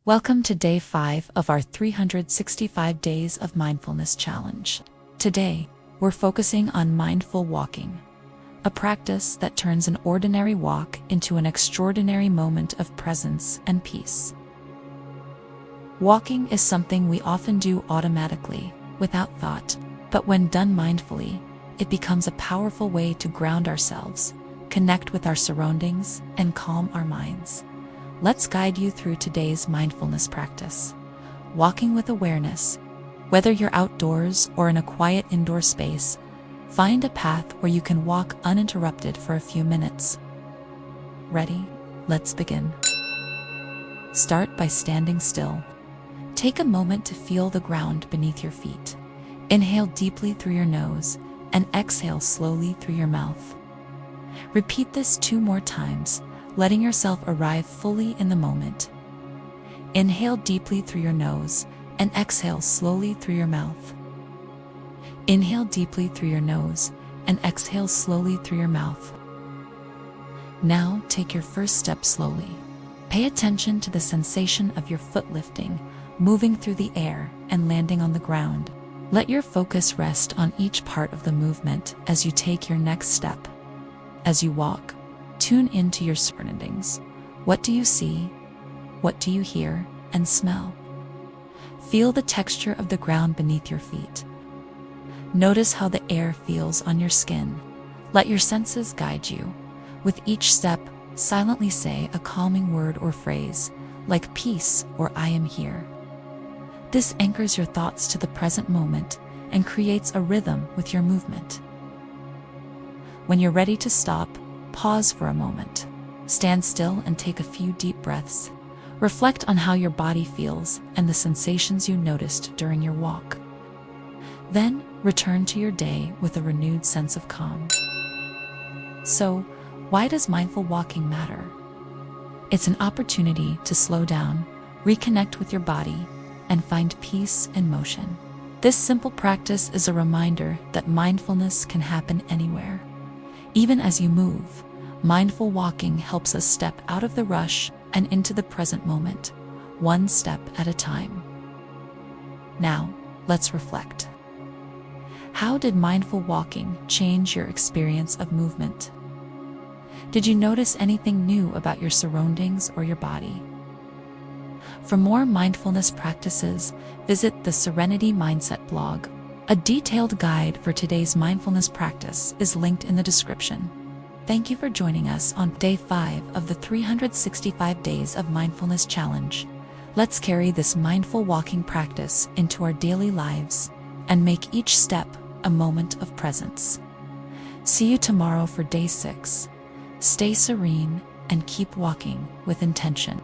Welcome to day 5 of our 365 Days of Mindfulness challenge. Today, we're focusing on mindful walking, a practice that turns an ordinary walk into an extraordinary moment of presence and peace. Walking is something we often do automatically, without thought, but when done mindfully, it becomes a powerful way to ground ourselves, connect with our surroundings, and calm our minds. Let's guide you through today's mindfulness practice. Walking with awareness. Whether you're outdoors or in a quiet indoor space, find a path where you can walk uninterrupted for a few minutes. Ready? Let's begin. Start by standing still. Take a moment to feel the ground beneath your feet. Inhale deeply through your nose and exhale slowly through your mouth. Repeat this 2 more times, letting yourself arrive fully in the moment. Inhale deeply through your nose and exhale slowly through your mouth. Inhale deeply through your nose and exhale slowly through your mouth. Now take your first step slowly. Pay attention to the sensation of your foot lifting, moving through the air and landing on the ground. Let your focus rest on each part of the movement as you take your next step. As you walk, tune into your surroundings. What do you see? What do you hear and smell? Feel the texture of the ground beneath your feet. Notice how the air feels on your skin. Let your senses guide you. With each step, silently say a calming word or phrase, like peace or I am here. This anchors your thoughts to the present moment and creates a rhythm with your movement. When you're ready to stop, pause for a moment. Stand still and take a few deep breaths. Reflect on how your body feels and the sensations you noticed during your walk. Then, return to your day with a renewed sense of calm. So, why does mindful walking matter? It's an opportunity to slow down, reconnect with your body, and find peace in motion. This simple practice is a reminder that mindfulness can happen anywhere. Even as you move, mindful walking helps us step out of the rush and into the present moment, one step at a time. Now, let's reflect. How did mindful walking change your experience of movement? Did you notice anything new about your surroundings or your body? For more mindfulness practices, visit the Serenity Mindset blog. A detailed guide for today's mindfulness practice is linked in the description. Thank you for joining us on day 5 of the 365 Days of Mindfulness challenge. Let's carry this mindful walking practice into our daily lives and make each step a moment of presence. See you tomorrow for day 6. Stay serene and keep walking with intention.